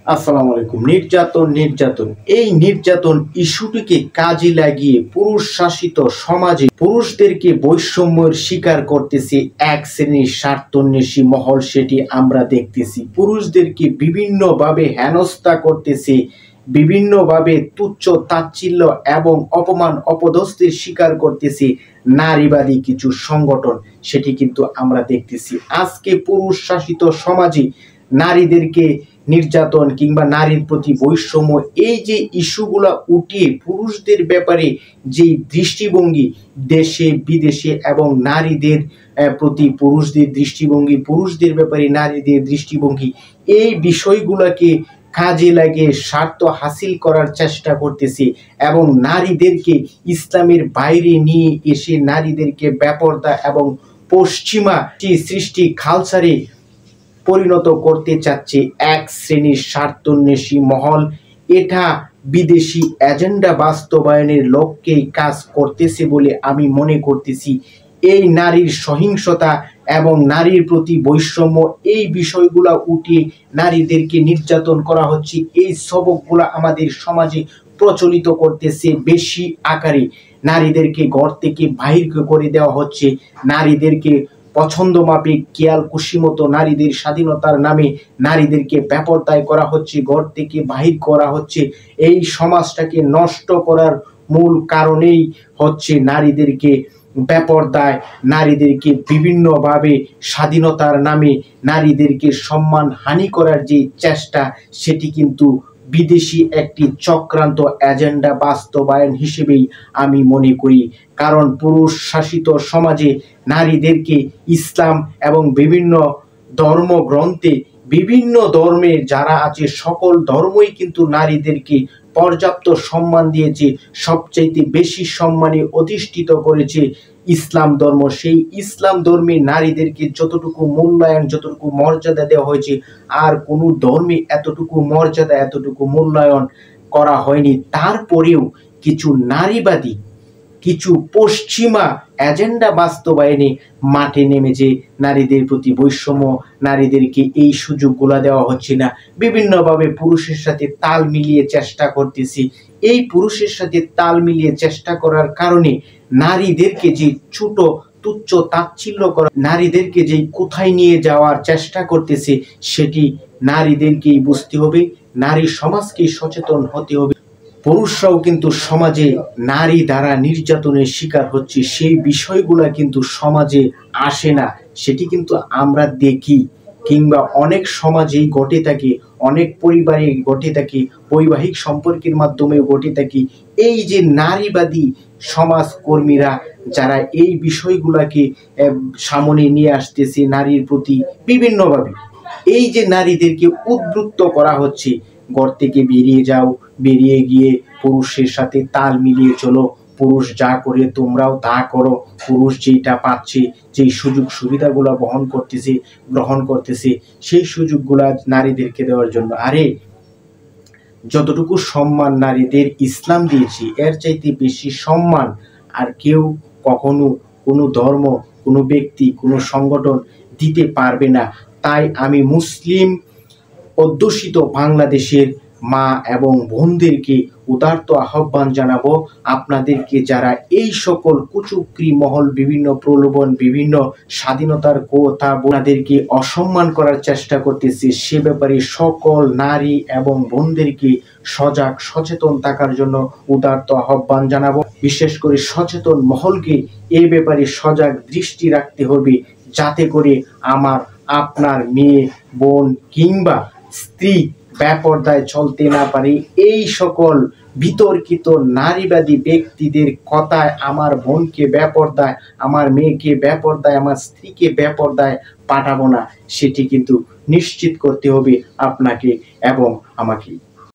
আসসালামু আলাইকুম। নির্যাতন এই নির্যাতন ইস্যুটিকে কাজে লাগিয়ে পুরুষ শাসিত সমাজে পুরুষদেরকে বৈষম্যের শিকার করতেছে এক শ্রেণীর স্বার্থান্বেষী মহল, সেটি আমরা দেখতেছি। পুরুষদেরকে বিভিন্নভাবে হেনস্থা করতেছে, বিভিন্নভাবে তুচ্ছ তাচ্ছিল্য এবং অপমান অপদস্থের শিকার করতেছে নারীবাদী কিছু সংগঠন, সেটি কিন্তু আমরা দেখতেছি। আজকে পুরুষ শাসিত সমাজে নারীদেরকে নির্যাতন কিংবা নারীর প্রতি বৈষম্য, এই যে ইস্যুগুলা উঠিয়ে পুরুষদের ব্যাপারে যে দৃষ্টিভঙ্গি দেশে বিদেশে এবং নারীদের প্রতি পুরুষদের দৃষ্টিভঙ্গি, পুরুষদের ব্যাপারে নারীদের দৃষ্টিভঙ্গি, এই বিষয়গুলোকে কাজে লাগিয়ে স্বার্থ হাসিল করার চেষ্টা করতেছে এবং নারীদেরকে ইসলামের বাইরে নিয়ে এসে নারীদেরকে বেপরদা এবং পশ্চিমা সৃষ্টি কালচারে পরিণত করতে চাচ্ছে এক শ্রেণীর স্বার্থান্বেষী মহল। এটা বিদেশি এজেন্ডা বাস্তবায়নের লক্ষ্যেই কাজ করতেছে বলে আমি মনে করতেছি। এই নারীর সহিংসতা এবং নারীর প্রতি বৈষম্য, এই বিষয়গুলা উঠিয়ে নারীদেরকে নির্যাতন করা হচ্ছে, এই সবকগুলা আমাদের সমাজে প্রচলিত করতেছে বেশি আকারে। নারীদেরকে ঘর থেকে বাহির করে দেওয়া হচ্ছে, নারীদেরকে পছন্দ মাফিক কেয়াল খুশি মতো নারীদের স্বাধীনতার নামে নারীদেরকে বেপরদায় করা হচ্ছে, ঘর থেকে বাহির করা হচ্ছে। এই সমাজটাকে নষ্ট করার মূল কারণেই হচ্ছে নারীদেরকে বেপরদায়, নারীদেরকে বিভিন্নভাবে স্বাধীনতার নামে নারীদেরকে সম্মান হানি করার যে চেষ্টা, সেটি কিন্তু বিদেশি একটি চক্রান্ত এজেন্ডা বাস্তবায়ন হিসেবেই আমি মনে করি। কারণ পুরুষ শাসিত সমাজে নারীদেরকে ইসলাম এবং বিভিন্ন ধর্মগ্রন্থে, বিভিন্ন ধর্মের যারা আছে সকল ধর্মই কিন্তু নারীদেরকে পর্যাপ্ত সম্মান দিয়েছে। সবচাইতে বেশি সম্মানে অধিষ্ঠিত করেছে ইসলাম ধর্ম। সেই ইসলাম ধর্মে নারীদেরকে যতটুকু মূল্যায়ন, যতটুকু মর্যাদা দেওয়া হয়েছে, আর কোনো ধর্মে এতটুকু মর্যাদা, এতটুকু মূল্যায়ন করা হয়নি। তারপরেও কিছু নারীবাদী, কিছু পশ্চিমা এজেন্ডা বাস্তবায়নে মাঠে নেমেছে। নারীদের প্রতি বৈষম্য, নারীদেরকে এই সুযোগগুলো দেওয়া হচ্ছে না, বিভিন্নভাবে পুরুষের সাথে তাল মিলিয়ে চেষ্টা করতেছি। এই পুরুষের সাথে তাল মিলিয়ে চেষ্টা করার কারণে নারীদেরকে যে ছোট তুচ্ছ তাচ্ছিল্য করা, নারীদেরকে যে কোথায় নিয়ে যাওয়ার চেষ্টা করতেছে, সেটি নারীদেরকেই বুঝতে হবে, নারী সমাজকেই সচেতন হতে হবে। পুরুষরাও কিন্তু সমাজে নারী দ্বারা নির্যাতনের শিকার হচ্ছে, সেই বিষয়গুলো কিন্তু সমাজে আসে না, সেটি কিন্তু আমরা দেখি, কিংবা অনেক সমাজেই ঘটে থাকে, অনেক পরিবারে ঘটে থাকে, বৈবাহিক সম্পর্কের মাধ্যমেও ঘটে থাকে। এই যে নারীবাদী সমাজকর্মীরা যারা এই বিষয়গুলোকে সামনে নিয়ে আসতেছে নারীর প্রতি বিভিন্নভাবে, এই যে নারীদেরকে উদ্বুদ্ধ করা হচ্ছে, ঘর থেকে বেরিয়ে যাও, বেরিয়ে গিয়ে পুরুষের সাথে তাল মিলিয়ে চলো, পুরুষ যা করে তোমরাও তা করো, পুরুষ যেটা পাচ্ছে, যেই সুযোগ সুবিধাগুলো গ্রহণ করতেছে, সেই সুযোগগুলা নারীদেরকে দেওয়ার জন্য। আরে যতটুকু সম্মান নারীদের ইসলাম দিয়েছে, এর চাইতে বেশি সম্মান আর কেউ কখনো কোনো ধর্ম, কোনো ব্যক্তি, কোনো সংগঠন দিতে পারবে না। তাই আমি মুসলিম অধ্যুষিত বাংলাদেশের মা এবং বোনদেরকে উদারত আহ্বান জানাবো, আপনাদেরকে যারা এই সকল কুচক্রী মহল, বিভিন্ন প্রলোভন, বিভিন্ন স্বাধীনতার কথা আপনাদেরকে অসম্মান করার চেষ্টা করতেছে, সে ব্যাপারে সকল নারী এবং বোনদেরকে সজাগ সচেতন থাকার জন্য উদারত আহ্বান জানাবো। বিশেষ করে সচেতন মহলকে এই ব্যাপারে সজাগ দৃষ্টি রাখতে হবে, যাতে করে আপনার মেয়ে, বোন কিংবা স্ত্রী বেপরদায় চলতে না পারে। এই সকল বিতর্কিত নারীবাদী ব্যক্তিদের কথায় আমার বোনকে বেপরদায়, আমার মেয়েকে বেপরদায়, আমার স্ত্রীকে বেপরদায় পাঠাবো না, সেটি কিন্তু নিশ্চিত করতে হবে আপনাকে এবং আমাকে।